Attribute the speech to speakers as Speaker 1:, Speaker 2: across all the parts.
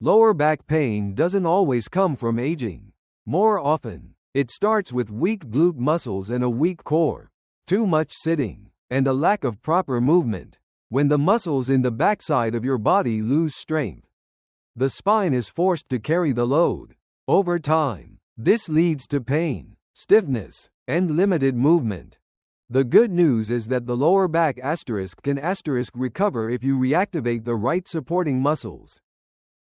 Speaker 1: Lower back pain doesn't always come from aging. More often, it starts with weak glute muscles and a weak core, too much sitting, and a lack of proper movement. When the muscles in the backside of your body lose strength, the spine is forced to carry the load. Over time, this leads to pain, stiffness, and limited movement. The good news is that the lower back can recover if you reactivate the right supporting muscles.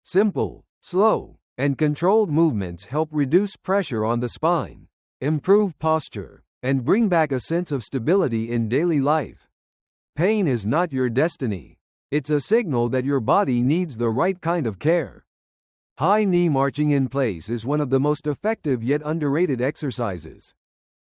Speaker 1: Simple, slow, and controlled movements help reduce pressure on the spine, improve posture, and bring back a sense of stability in daily life. Pain is not your destiny. It's a signal that your body needs the right kind of care. High knee marching in place is one of the most effective yet underrated exercises,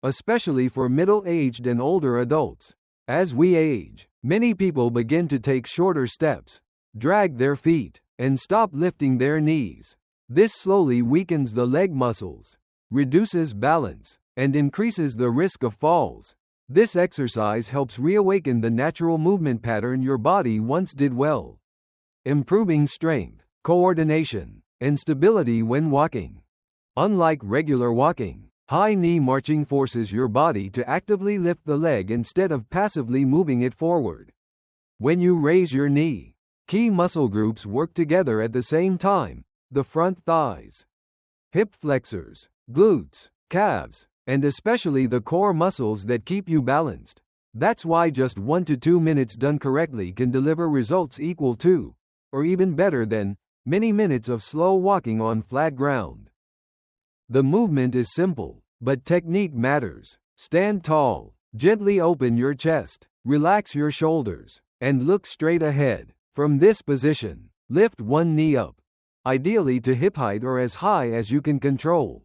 Speaker 1: especially for middle-aged and older adults. As we age, many people begin to take shorter steps, drag their feet, and stop lifting their knees. This slowly weakens the leg muscles, reduces balance, and increases the risk of falls. This exercise helps reawaken the natural movement pattern your body once did well, improving strength, coordination, and stability when walking. Unlike regular walking, high knee marching forces your body to actively lift the leg instead of passively moving it forward. When you raise your knee, key muscle groups work together at the same time: the front thighs, hip flexors, glutes, calves, and especially the core muscles that keep you balanced. That's why just 1 to 2 minutes done correctly can deliver results equal to, or even better than, many minutes of slow walking on flat ground. The movement is simple, but technique matters. Stand tall, gently open your chest, relax your shoulders, and look straight ahead. From this position, lift one knee up, ideally to hip height or as high as you can control.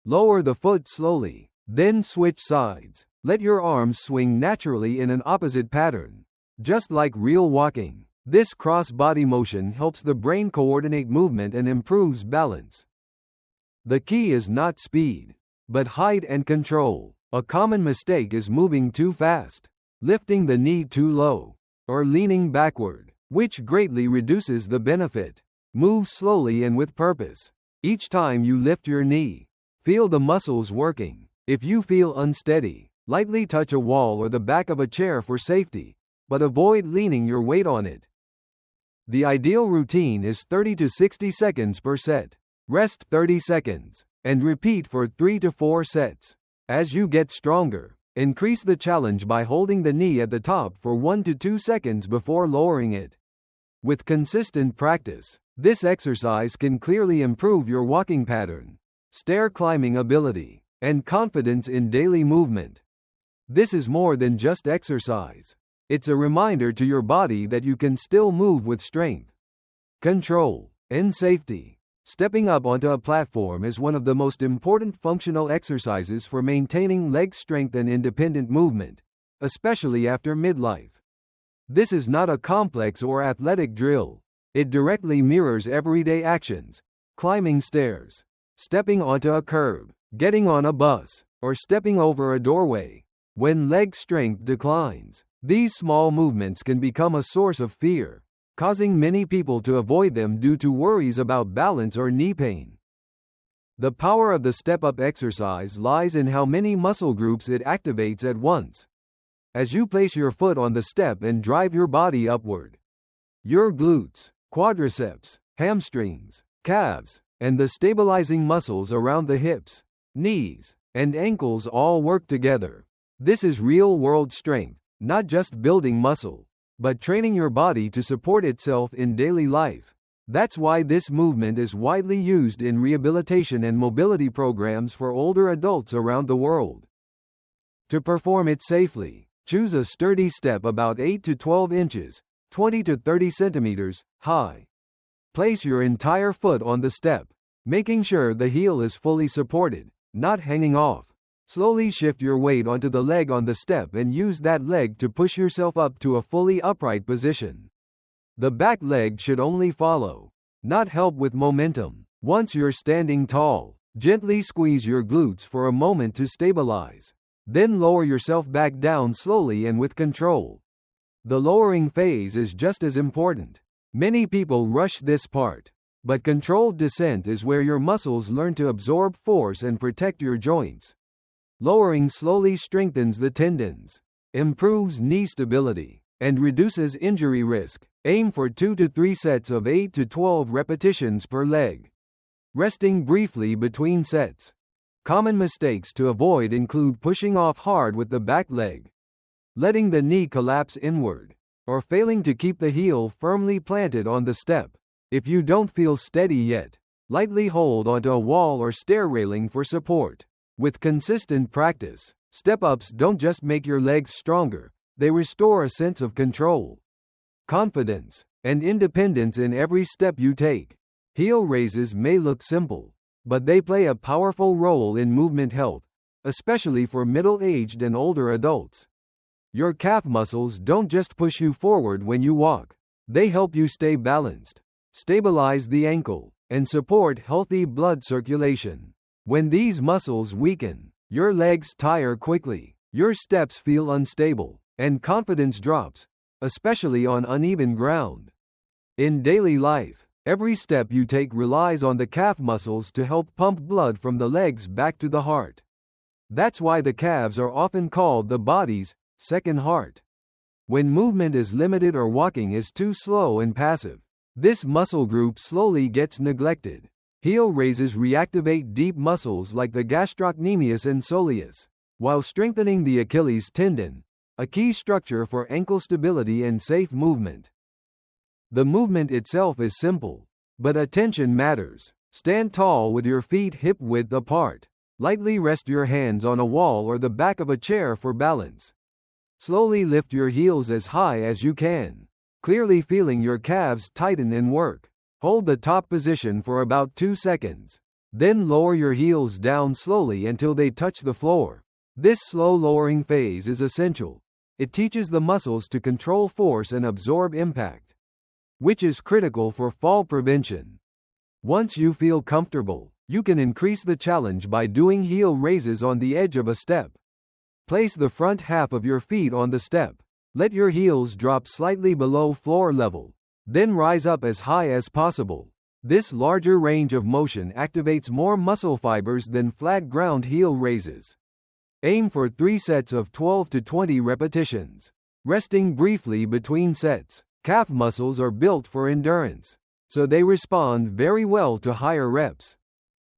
Speaker 1: Lower the foot slowly, then switch sides. Let your arms swing naturally in an opposite pattern. Just like real walking, this cross-body motion helps the brain coordinate movement and improves balance. The key is not speed, but height and control. A common mistake is moving too fast, lifting the knee too low, or leaning backward, which greatly reduces the benefit. Move slowly and with purpose. Each time you lift your knee, feel the muscles working. If you feel unsteady, lightly touch a wall or the back of a chair for safety, but avoid leaning your weight on it. The ideal routine is 30 to 60 seconds per set. Rest 30 seconds, and repeat for 3 to 4 sets. As you get stronger, increase the challenge by holding the knee at the top for 1 to 2 seconds before lowering it. With consistent practice, this exercise can clearly improve your walking pattern, stair climbing ability, and confidence in daily movement. This is more than just exercise. It's a reminder to your body that you can still move with strength, control, and safety. Stepping up onto a platform is one of the most important functional exercises for maintaining leg strength and independent movement, especially after midlife. This is not a complex or athletic drill. It directly mirrors everyday actions: climbing stairs, stepping onto a curb, getting on a bus, or stepping over a doorway. When leg strength declines, these small movements can become a source of fear, causing many people to avoid them due to worries about balance or knee pain. The power of the step-up exercise lies in how many muscle groups it activates at once. As you place your foot on the step and drive your body upward, your glutes, quadriceps, hamstrings, calves, and the stabilizing muscles around the hips, knees, and ankles all work together. This is real-world strength, not just building muscle, but training your body to support itself in daily life. That's why this movement is widely used in rehabilitation and mobility programs for older adults around the world. To perform it safely, choose a sturdy step about 8 to 12 inches, 20 to 30 centimeters, high. Place your entire foot on the step, making sure the heel is fully supported, not hanging off. Slowly shift your weight onto the leg on the step and use that leg to push yourself up to a fully upright position. The back leg should only follow, not help with momentum. Once you're standing tall, gently squeeze your glutes for a moment to stabilize. Then lower yourself back down slowly and with control. The lowering phase is just as important. Many people rush this part, But controlled descent is where your muscles learn to absorb force and protect your joints. Lowering slowly strengthens the tendons, improves knee stability, and reduces injury risk. Aim for 2 to 3 sets of 8 to 12 repetitions per leg. Resting briefly between sets. Common mistakes to avoid include pushing off hard with the back leg, letting the knee collapse inward, or failing to keep the heel firmly planted on the step. If you don't feel steady yet, lightly hold onto a wall or stair railing for support. With consistent practice, step-ups don't just make your legs stronger, they restore a sense of control, confidence, and independence in every step you take. Heel raises may look simple, but they play a powerful role in movement health, especially for middle-aged and older adults. Your calf muscles don't just push you forward when you walk, they help you stay balanced, stabilize the ankle, and support healthy blood circulation. When these muscles weaken, your legs tire quickly, your steps feel unstable, and confidence drops, especially on uneven ground. In daily life, every step you take relies on the calf muscles to help pump blood from the legs back to the heart. That's why the calves are often called the body's second heart. When movement is limited or walking is too slow and passive, this muscle group slowly gets neglected. Heel raises reactivate deep muscles like the gastrocnemius and soleus, while strengthening the Achilles tendon, a key structure for ankle stability and safe movement. The movement itself is simple, but attention matters. Stand tall with your feet hip-width apart. Lightly rest your hands on a wall or the back of a chair for balance. Slowly lift your heels as high as you can, clearly feeling your calves tighten and work. Hold the top position for about 2 seconds. Then lower your heels down slowly until they touch the floor. This slow lowering phase is essential. It teaches the muscles to control force and absorb impact, which is critical for fall prevention. Once you feel comfortable, you can increase the challenge by doing heel raises on the edge of a step. Place the front half of your feet on the step. Let your heels drop slightly below floor level. Then rise up as high as possible. This larger range of motion activates more muscle fibers than flat ground heel raises. Aim for 3 sets of 12 to 20 repetitions. Resting briefly between sets. Calf muscles are built for endurance, so they respond very well to higher reps.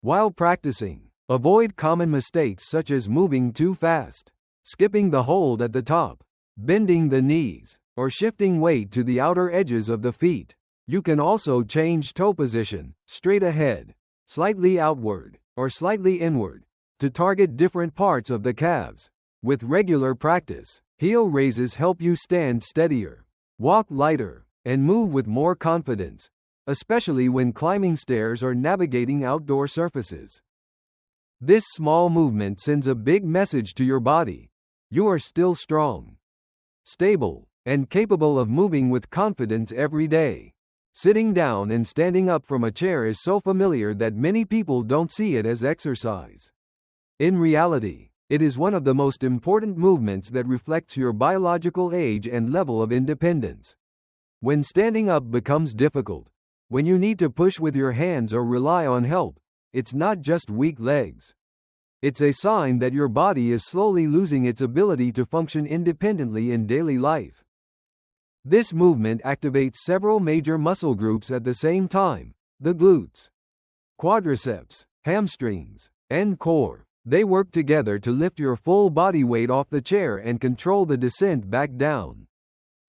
Speaker 1: While practicing, avoid common mistakes such as moving too fast, skipping the hold at the top, bending the knees, or shifting weight to the outer edges of the feet. You can also change toe position, straight ahead, slightly outward, or slightly inward, to target different parts of the calves. With regular practice, heel raises help you stand steadier, walk lighter, and move with more confidence, especially when climbing stairs or navigating outdoor surfaces. This small movement sends a big message to your body. You are still strong, stable, and capable of moving with confidence every day. Sitting down and standing up from a chair is so familiar that many people don't see it as exercise. In reality, it is one of the most important movements that reflects your biological age and level of independence. When standing up becomes difficult, when you need to push with your hands or rely on help, it's not just weak legs. It's a sign that your body is slowly losing its ability to function independently in daily life. This movement activates several major muscle groups at the same time: the glutes, quadriceps, hamstrings, and core. They work together to lift your full body weight off the chair and control the descent back down.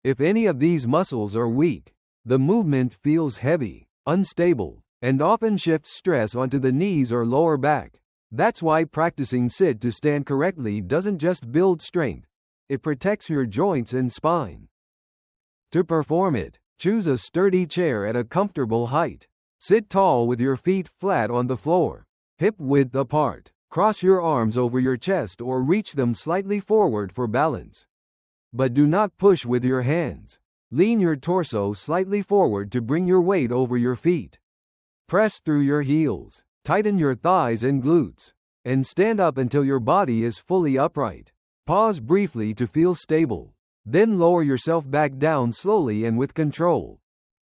Speaker 1: If any of these muscles are weak, the movement feels heavy, unstable, and often shifts stress onto the knees or lower back. That's why practicing sit to stand correctly doesn't just build strength, it protects your joints and spine. To perform it, choose a sturdy chair at a comfortable height. Sit tall with your feet flat on the floor, hip-width apart. Cross your arms over your chest or reach them slightly forward for balance. But do not push with your hands. Lean your torso slightly forward to bring your weight over your feet. Press through your heels, tighten your thighs and glutes, and stand up until your body is fully upright. Pause briefly to feel stable. Then lower yourself back down slowly and with control.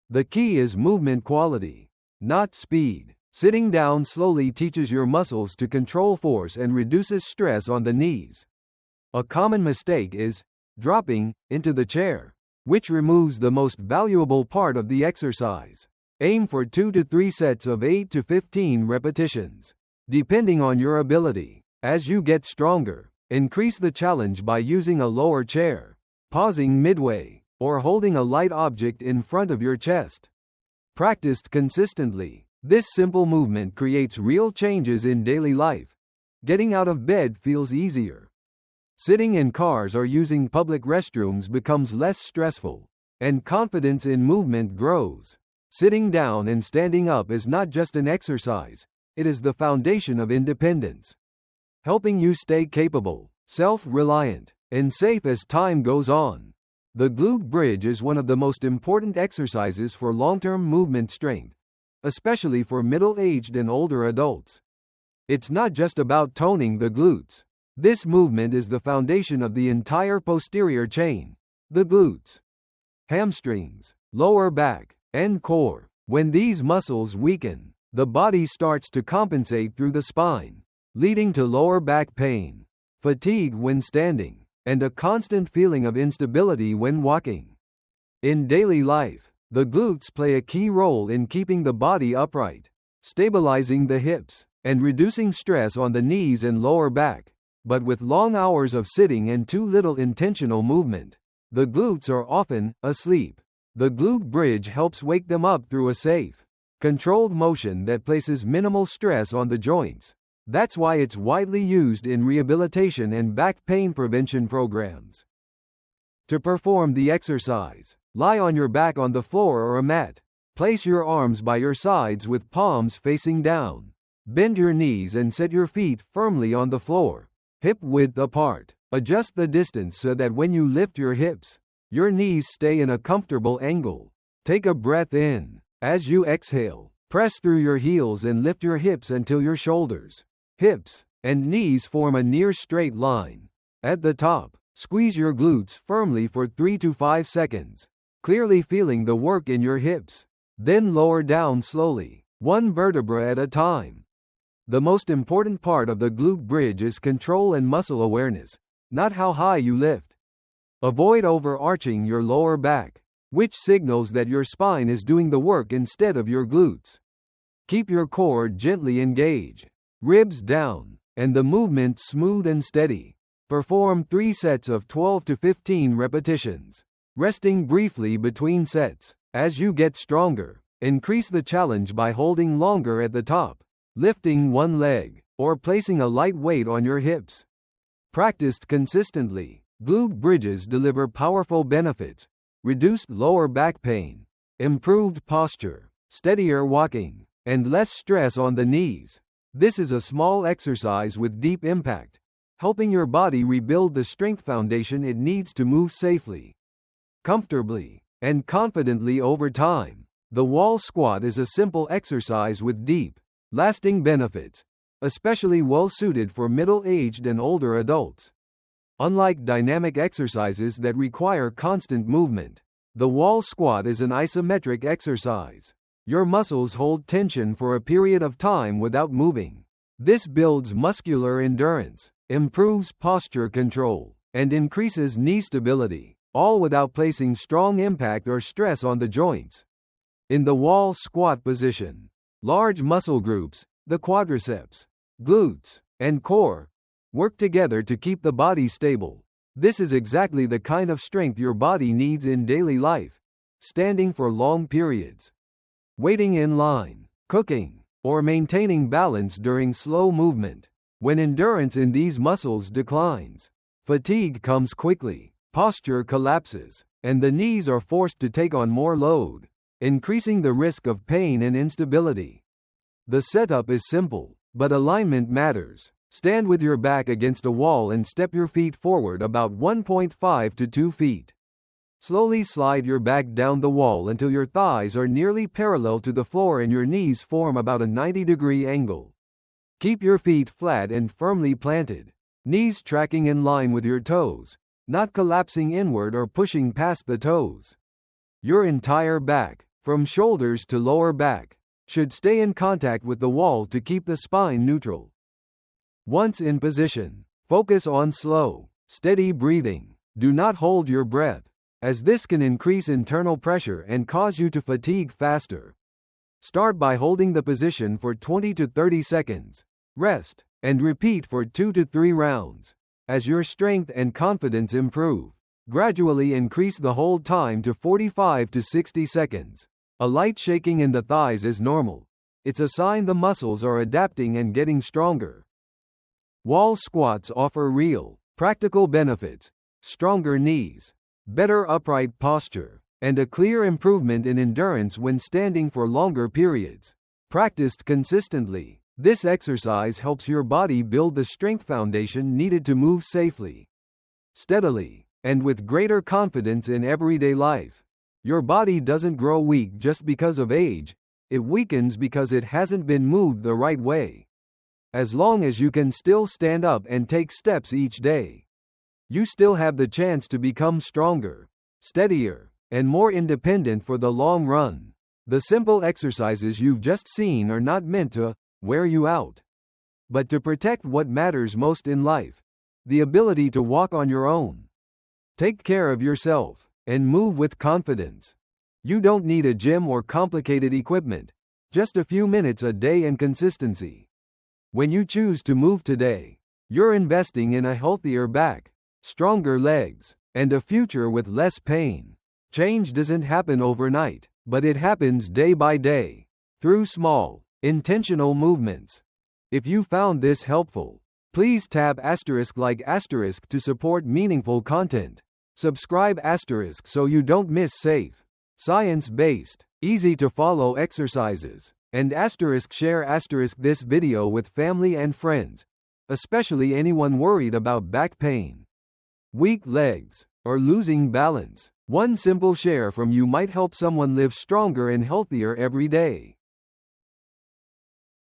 Speaker 1: The key is movement quality, not speed. Sitting down slowly teaches your muscles to control force and reduces stress on the knees. A common mistake is dropping into the chair, which removes the most valuable part of the exercise. Aim for 2 to 3 sets of 8 to 15 repetitions, depending on your ability. As you get stronger, increase the challenge by using a lower chair, pausing midway, or holding a light object in front of your chest. Practiced consistently, this simple movement creates real changes in daily life. Getting out of bed feels easier. Sitting in cars or using public restrooms becomes less stressful, and confidence in movement grows. Sitting down and standing up is not just an exercise, it is the foundation of independence, helping you stay capable, self-reliant, and safe as time goes on. The glute bridge is one of the most important exercises for long-term movement strength, especially for middle-aged and older adults. It's not just about toning the glutes. This movement is the foundation of the entire posterior chain, the glutes, hamstrings, lower back, and core. When these muscles weaken, the body starts to compensate through the spine, leading to lower back pain, fatigue when standing, and a constant feeling of instability when walking. In daily life, the glutes play a key role in keeping the body upright, stabilizing the hips, and reducing stress on the knees and lower back. But with long hours of sitting and too little intentional movement, the glutes are often asleep. The glute bridge helps wake them up through a safe, controlled motion that places minimal stress on the joints. That's why it's widely used in rehabilitation and back pain prevention programs. To perform the exercise, lie on your back on the floor or a mat. Place your arms by your sides with palms facing down. Bend your knees and set your feet firmly on the floor, hip width apart. Adjust the distance so that when you lift your hips, your knees stay in a comfortable angle. Take a breath in. As you exhale, press through your heels and lift your hips until your shoulders, hips, and knees form a near straight line. At the top, squeeze your glutes firmly for 3 to 5 seconds, clearly feeling the work in your hips. Then lower down slowly, one vertebra at a time. The most important part of the glute bridge is control and muscle awareness, not how high you lift. Avoid overarching your lower back, which signals that your spine is doing the work instead of your glutes. Keep your core gently engaged, ribs down, and the movement smooth and steady. Perform 3 sets of 12 to 15 repetitions, resting briefly between sets. As you get stronger, increase the challenge by holding longer at the top, lifting one leg, or placing a light weight on your hips. Practiced consistently, glute bridges deliver powerful benefits: reduced lower back pain, improved posture, steadier walking, and less stress on the knees. This is a small exercise with deep impact, helping your body rebuild the strength foundation it needs to move safely, comfortably, and confidently over time. The wall squat is a simple exercise with deep, lasting benefits, especially well suited for middle-aged and older adults. Unlike dynamic exercises that require constant movement, the wall squat is an isometric exercise. Your muscles hold tension for a period of time without moving. This builds muscular endurance, improves posture control, and increases knee stability, all without placing strong impact or stress on the joints. In the wall squat position, large muscle groups, the quadriceps, glutes, and core, work together to keep the body stable. This is exactly the kind of strength your body needs in daily life, standing for long periods, waiting in line, cooking, or maintaining balance during slow movement. When endurance in these muscles declines, fatigue comes quickly, posture collapses, and the knees are forced to take on more load, increasing the risk of pain and instability. The setup is simple, but alignment matters. Stand with your back against a wall and step your feet forward about 1.5 to 2 feet. Slowly slide your back down the wall until your thighs are nearly parallel to the floor and your knees form about a 90-degree angle. Keep your feet flat and firmly planted, knees tracking in line with your toes, not collapsing inward or pushing past the toes. Your entire back, from shoulders to lower back, should stay in contact with the wall to keep the spine neutral. Once in position, focus on slow, steady breathing. Do not hold your breath, as this can increase internal pressure and cause you to fatigue faster. Start by holding the position for 20 to 30 seconds. Rest, and repeat for 2 to 3 rounds. As your strength and confidence improve, gradually increase the hold time to 45 to 60 seconds. A light shaking in the thighs is normal. It's a sign the muscles are adapting and getting stronger. Wall squats offer real, practical benefits: stronger knees, better upright posture, and a clear improvement in endurance when standing for longer periods. Practiced consistently, this exercise helps your body build the strength foundation needed to move safely, steadily, and with greater confidence in everyday life. Your body doesn't grow weak just because of age, it weakens because it hasn't been moved the right way. As long as you can still stand up and take steps each day, you still have the chance to become stronger, steadier, and more independent for the long run. The simple exercises you've just seen are not meant to wear you out, but to protect what matters most in life: the ability to walk on your own, take care of yourself, and move with confidence. You don't need a gym or complicated equipment, just a few minutes a day and consistency. When you choose to move today, you're investing in a healthier back, stronger legs, and a future with less pain. Change doesn't happen overnight, but it happens day by day, through small, intentional movements. If you found this helpful, please tap *like* to support meaningful content. Subscribe * so you don't miss safe, science-based, easy-to-follow exercises, and *share this video with family and friends, especially anyone worried about back pain, weak legs, or losing balance. One simple share from you might help someone live stronger and healthier every day.